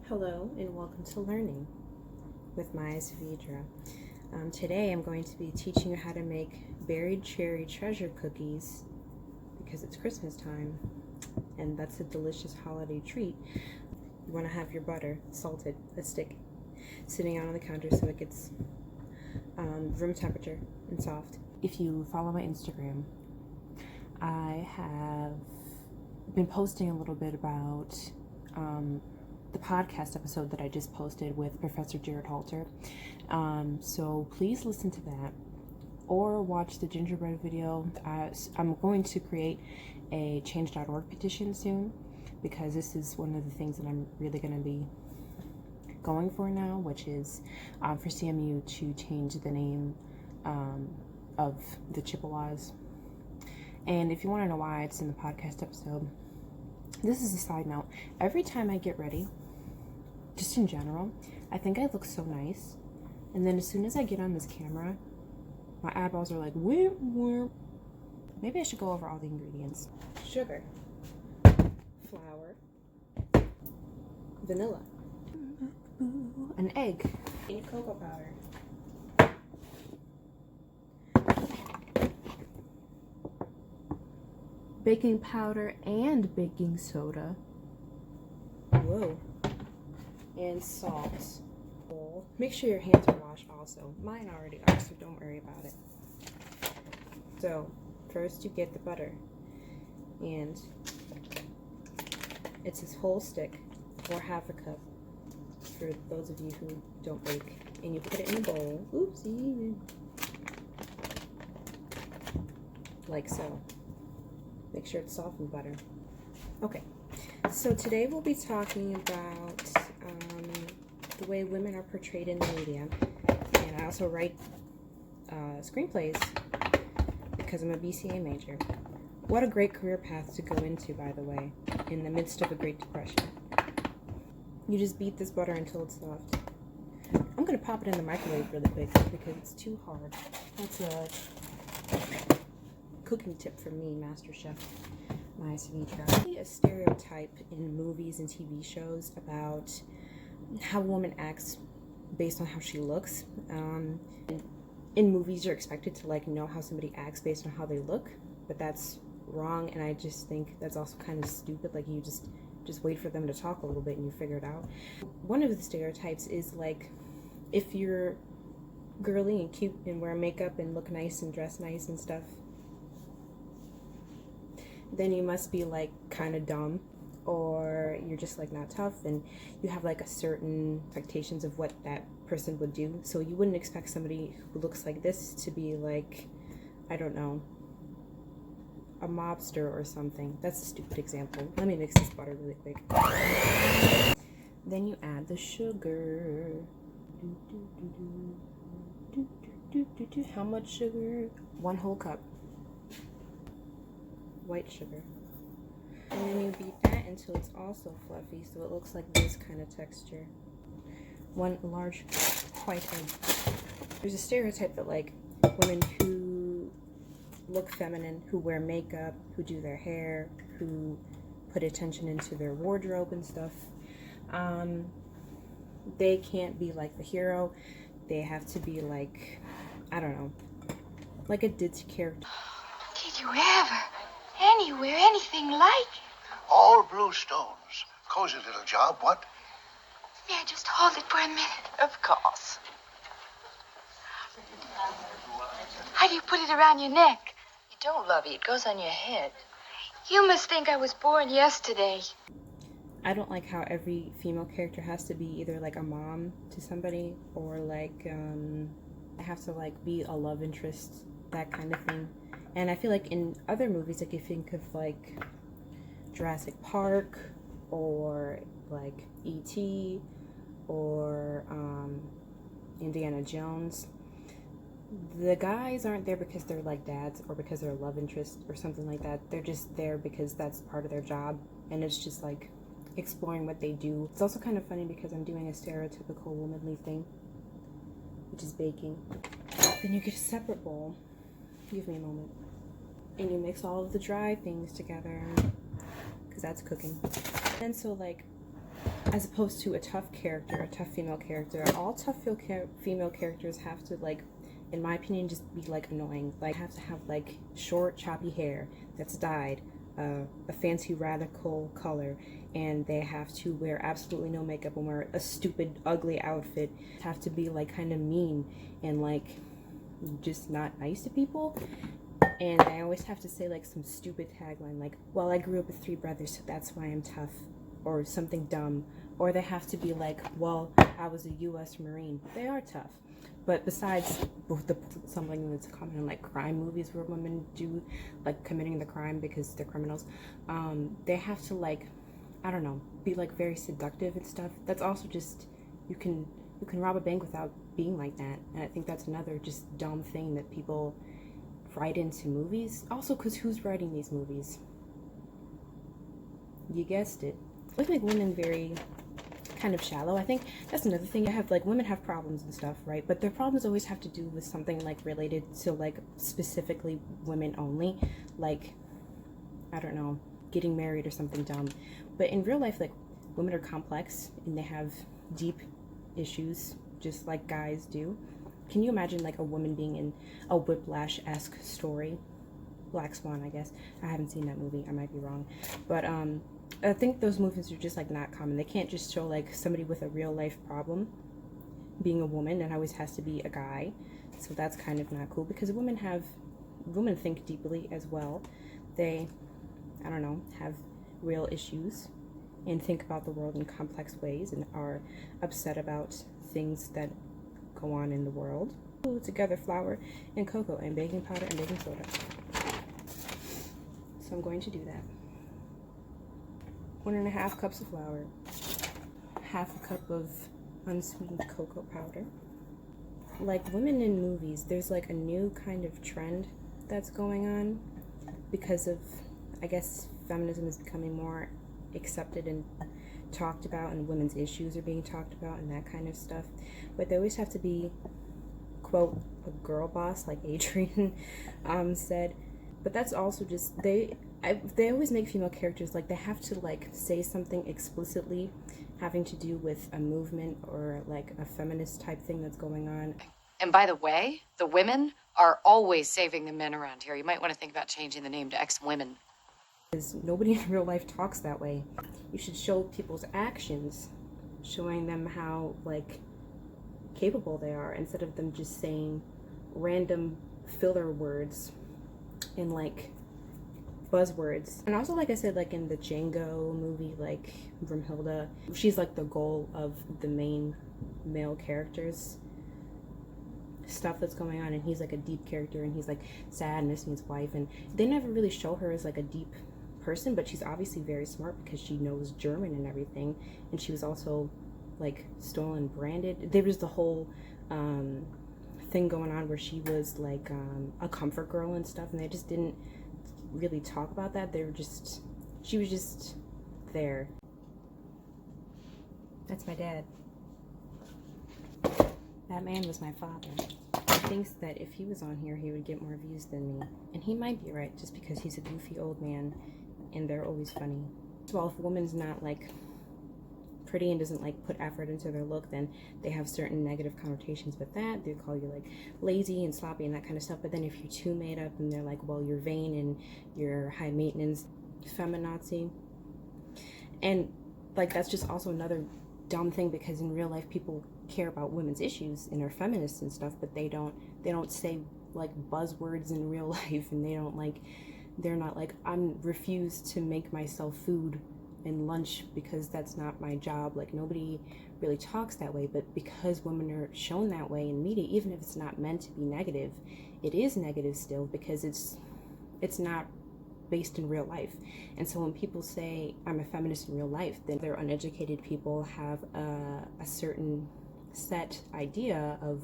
Hello and welcome to Learning with Maya Vidra. Today I'm going to be teaching you how to make berry cherry treasure cookies because it's Christmas time and that's a delicious holiday treat. You want to have your butter salted, a stick, sitting out on the counter so it gets room temperature and soft. If you follow my Instagram, I have been posting a little bit about the podcast episode that I just posted with Professor Jared Halter. So please listen to that or watch the gingerbread video. I'm going to create a change.org petition soon because this is one of the things that I'm really going to be going for now, which is for CMU to change the name of the Chippewas. And if you want to know why, it's in the podcast episode. This is a side note. Every time I get ready, just in general, I think I look so nice. And then as soon as I get on this camera, my eyeballs are like, whoop, whoop. Maybe I should go over all the ingredients. Sugar, flour, vanilla, an egg, and cocoa powder. Baking powder and baking soda. Whoa. And salt. Make sure your hands are washed also. Mine already are, so don't worry about it. So, first you get the butter. And it's this whole stick, or half a cup, for those of you who don't bake. And you put it in a bowl. Oopsie. Like so. Make sure it's softened butter. Okay, so today we'll be talking about the way women are portrayed in the media. And I also write screenplays because I'm a BCA major. What a great career path to go into, by the way, in the midst of a Great Depression. You just beat this butter until it's soft. I'm going to pop it in the microwave really quick because it's too hard. That's a cooking tip from me, Master Chef Maya Vidra. A stereotype in movies and TV shows about how a woman acts based on how she looks. In movies, you're expected to know how somebody acts based on how they look, but that's wrong, and I just think that's also kind of stupid. Like, you just wait for them to talk a little bit and you figure it out. One of the stereotypes is if you're girly and cute and wear makeup and look nice and dress nice and stuff, then you must be kind of dumb, or you're just not tough, and you have a certain expectations of what that person would do. So you wouldn't expect somebody who looks like this to be I don't know, a mobster or something. That's a stupid example. Let me mix this butter really quick. Then you add the sugar. How much sugar? 1 whole cup. White sugar. And then you beat that until it's also fluffy, so it looks like this kind of texture. 1 large white egg. There's a stereotype that women who look feminine, who wear makeup, who do their hair, who put attention into their wardrobe and stuff, they can't be the hero. They have to be I don't know, a ditzy character. Did you ever, anywhere, anything like it? All blue stones. Cozy little job, what? Yeah, just hold it for a minute. Of course. How do you put it around your neck? You don't, Lovey. It goes on your head. You must think I was born yesterday. I don't like how every female character has to be either a mom to somebody or I have to be a love interest, that kind of thing. And I feel in other movies, you think of Jurassic Park or E.T. or Indiana Jones. The guys aren't there because they're dads or because they're love interest or something like that. They're just there because that's part of their job, and it's just exploring what they do. It's also kind of funny because I'm doing a stereotypical womanly thing, which is baking. Then you get a separate bowl. Give me a moment. And you mix all of the dry things together, because that's cooking. And so as opposed to a tough character, a tough female character. All tough female characters have to, like, in my opinion, just be like annoying. Like, have to have like short, choppy hair that's dyed a fancy, radical color, and they have to wear absolutely no makeup and wear a stupid, ugly outfit. Have to be like kind of mean and like just not nice to people. And I always have to say like some stupid tagline like, well, I grew up with 3 brothers, so that's why I'm tough, or something dumb. Or they have to be like, well, I was a U.S. Marine. They are tough. But besides something that's common in like crime movies where women do like committing the crime because they're criminals, they have to, like, I don't know, be like very seductive and stuff. That's also just, you can rob a bank without being like that. And I think that's another just dumb thing that people write into movies. Also, because who's writing these movies? You guessed it. I make women very kind of shallow. I think that's another thing. I have like, women have problems and stuff, right? But their problems always have to do with something like related to like specifically women only, like, I don't know, getting married or something dumb. But in real life, like, women are complex and they have deep issues just like guys do. Can you imagine like a woman being in a Whiplash-esque story? Black Swan, I guess. I haven't seen that movie. I might be wrong. But I think those movies are just like not common. They can't just show like somebody with a real life problem being a woman, and always has to be a guy. So that's kind of not cool, because women think deeply as well. They, I don't know, have real issues and think about the world in complex ways and are upset about things that go on in the world. Together flour and cocoa and baking powder and baking soda. So I'm going to do that. 1.5 cups of flour, 1/2 cup of unsweetened cocoa powder. Like, women in movies, there's like a new kind of trend that's going on because of, I guess, feminism is becoming more accepted and talked about, and women's issues are being talked about and that kind of stuff. But they always have to be, quote, a girl boss, like Adrian said. But that's also just, they always make female characters like they have to like say something explicitly having to do with a movement or like a feminist type thing that's going on. And by the way, the women are always saving the men around here. You might want to think about changing the name to ex-women. Because nobody in real life talks that way. You should show people's actions, showing them how like capable they are, instead of them just saying random filler words and like buzzwords. And also, like I said, like in the Django movie, like Brumhilda, she's like the goal of the main male character's stuff that's going on, and he's like a deep character and he's like sad, missing his wife, and they never really show her as like a deep person, but she's obviously very smart because she knows German and everything, and she was also like stolen branded. There was the whole thing going on where she was like a comfort girl and stuff, and they just didn't really talk about that. She was just there. That's my dad. That man was my father. He thinks that if he was on here, he would get more views than me. And he might be right, just because he's a goofy old man and they're always funny. Well, if a woman's not like pretty and doesn't like put effort into their look, then they have certain negative connotations with that. They call you like lazy and sloppy and that kind of stuff. But then if you're too made up, and they're like, well, you're vain and you're high maintenance, feminazi. And like, that's just also another dumb thing, because in real life people care about women's issues and are feminists and stuff, but they don't say like buzzwords in real life, and they're not like, I'm refused to make myself food and lunch because that's not my job. Like, nobody really talks that way. But because women are shown that way in media, even if it's not meant to be negative, it is negative still, because it's not based in real life. And so when people say I'm a feminist in real life, then they're uneducated people have a certain set idea of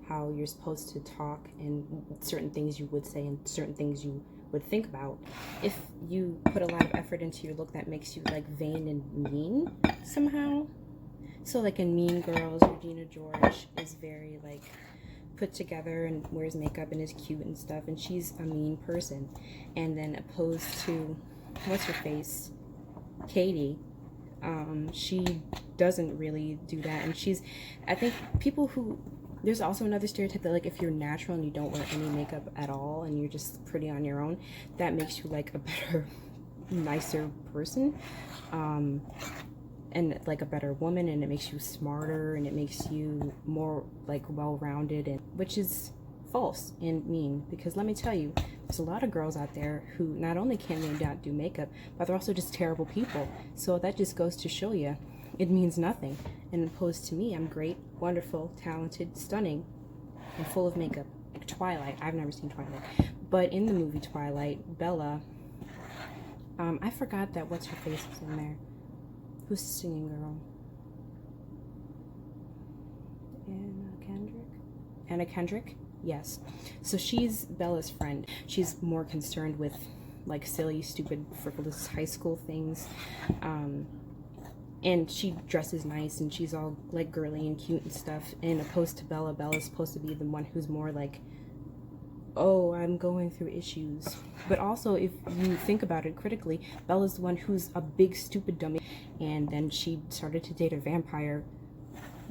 how you're supposed to talk, and certain things you would say and certain things you would think about. If you put a lot of effort into your look, that makes you like vain and mean somehow. So like in Mean Girls, Regina George is very like put together and wears makeup and is cute and stuff, and she's a mean person. And then opposed to what's her face, Katie, She doesn't really do that, and I think people who, there's also another stereotype that like if you're natural and you don't wear any makeup at all and you're just pretty on your own, that makes you like a better, nicer person, and like a better woman, and it makes you smarter, and it makes you more like well-rounded, and which is false and mean, because let me tell you, there's a lot of girls out there who not only can they not do makeup, but they're also just terrible people. So that just goes to show you it means nothing. And opposed to me, I'm great, wonderful, talented, stunning, and full of makeup. Like Twilight. I've never seen Twilight, but in the movie Twilight, Bella, I forgot that what's her face was in there. Who's the singing girl? Anna Kendrick? Yes. So she's Bella's friend. She's more concerned with like silly, stupid, frivolous high school things. And she dresses nice and she's all like girly and cute and stuff. And opposed to Bella, Bella's supposed to be the one who's more like, oh, I'm going through issues. But also, if you think about it critically, Bella's the one who's a big stupid dummy, and then she started to date a vampire,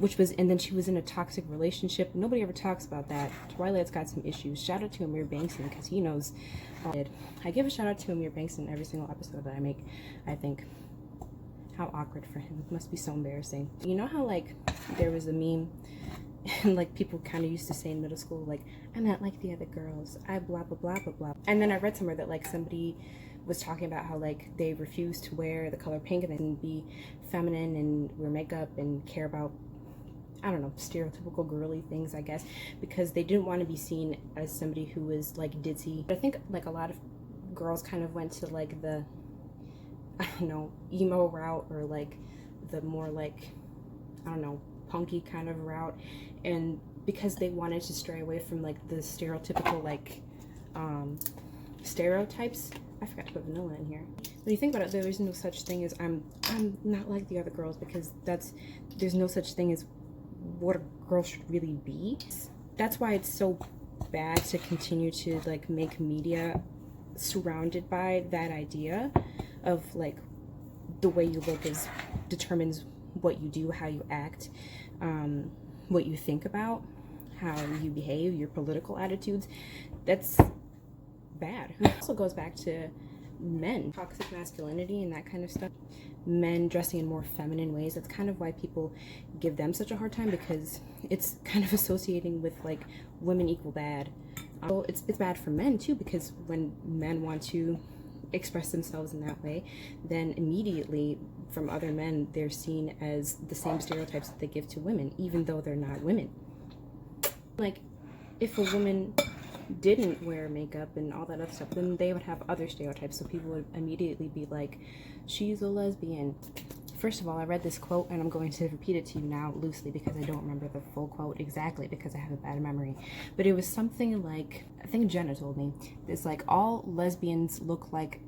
and then she was in a toxic relationship. Nobody ever talks about that. Twilight's got some issues. Shout out to Amir Bankson, because he knows. I give a shout out to Amir Bankson every single episode that I make, I think. How awkward for him. It must be so embarrassing. You know how like there was a meme and like people kind of used to say in middle school, like, I'm not like the other girls, I blah blah blah blah blah. And then I read somewhere that like somebody was talking about how like they refuse to wear the color pink and then be feminine and wear makeup and care about, I don't know, stereotypical girly things, I guess, because they didn't want to be seen as somebody who was like ditzy. I think like a lot of girls kind of went to like the, I don't know, emo route, or like the more like, I don't know, punky kind of route, and because they wanted to stray away from like the stereotypical like stereotypes. I forgot to put vanilla in here. When you think about it, there is no such thing as I'm not like the other girls, because there's no such thing as what a girl should really be. That's why it's so bad to continue to like make media surrounded by that idea of like the way you look determines what you do, how you act, what you think about, how you behave, your political attitudes. That's bad. It also goes back to men, toxic masculinity and that kind of stuff. Men dressing in more feminine ways. That's kind of why people give them such a hard time, because it's kind of associating with like women equal bad. So it's bad for men too, because when men want to express themselves in that way, then immediately from other men they're seen as the same stereotypes that they give to women, even though they're not women. Like if a woman didn't wear makeup and all that other stuff, then they would have other stereotypes, so people would immediately be like, she's a lesbian. First of all, I read this quote and I'm going to repeat it to you now loosely because I don't remember the full quote exactly because I have a bad memory. But it was something like, I think Jenna told me, it's like all lesbians look like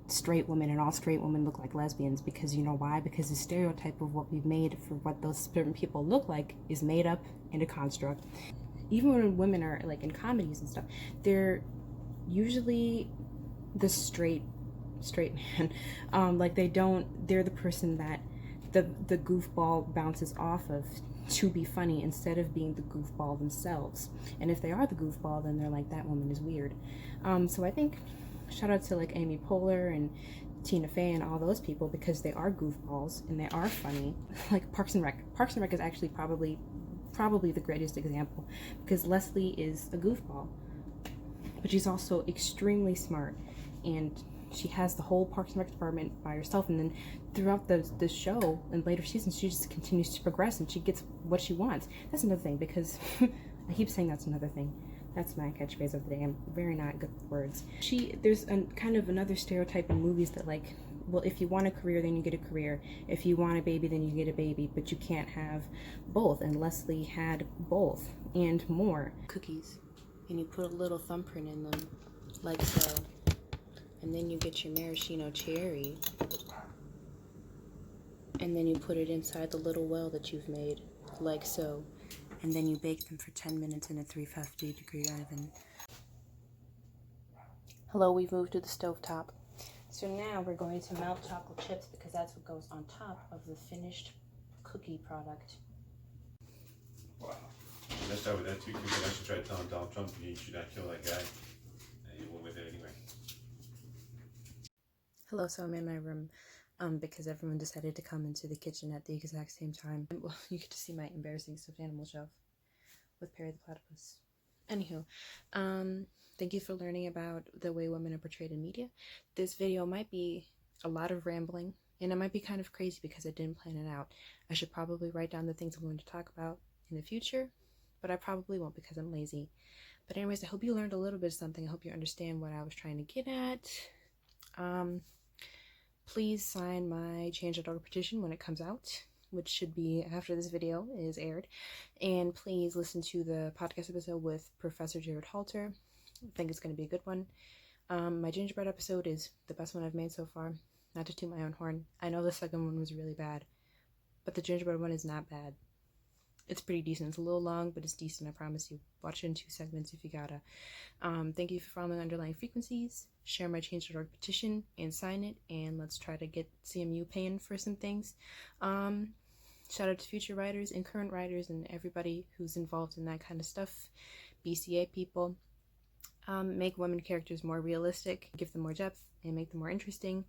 straight women and all straight women look like lesbians, because you know why? Because the stereotype of what we've made for what those certain people look like is made up in a construct. Even when women are like in comedies and stuff, they're usually the straight man. Like they're the person that the goofball bounces off of to be funny, instead of being the goofball themselves. And if they are the goofball, then they're like, that woman is weird. So I think shout out to like Amy Poehler and Tina Fey and all those people, because they are goofballs and they are funny. Like Parks and Rec is actually probably the greatest example, because Leslie is a goofball, but she's also extremely smart, and she has the whole Parks and Rec department by herself. And then throughout the show and later seasons, she just continues to progress and she gets what she wants. That's another thing, because I keep saying that's another thing. That's my catchphrase of the day. I'm very not good with words. There's kind of another stereotype in movies that like, well, if you want a career, then you get a career. If you want a baby, then you get a baby, but you can't have both. And Leslie had both and more. Cookies, and you put a little thumbprint in them, like so. And then you get your maraschino cherry, and then you put it inside the little well that you've made, like so. And then you bake them for 10 minutes in a 350-degree oven. Hello, we've moved to the stovetop. So now we're going to melt chocolate chips because that's what goes on top of the finished cookie product. Wow. Let's start with that too, because I should try telling Donald Trump he should not kill that guy. And he went with it anyway. Hello, so I'm in my room because everyone decided to come into the kitchen at the exact same time. Well, you get to see my embarrassing stuffed animal shelf with Perry the Platypus. Anywho, thank you for learning about the way women are portrayed in media. This video might be a lot of rambling, and it might be kind of crazy because I didn't plan it out. I should probably write down the things I'm going to talk about in the future, but I probably won't because I'm lazy. But anyways, I hope you learned a little bit of something. I hope you understand what I was trying to get at. Please sign my Change.org petition when it comes out, which should be after this video is aired. And please listen to the podcast episode with Professor Jared Halter. I think it's going to be a good one. My gingerbread episode is the best one I've made so far. Not to toot my own horn. I know the second one was really bad, but the gingerbread one is not bad. It's pretty decent. It's a little long, but it's decent, I promise you. Watch it in 2 segments if you gotta. Thank you for following Underlying Frequencies. Share my Change.org petition and sign it, and let's try to get CMU paying for some things. Shout out to future writers and current writers and everybody who's involved in that kind of stuff. BCA people. Make women characters more realistic, give them more depth, and make them more interesting.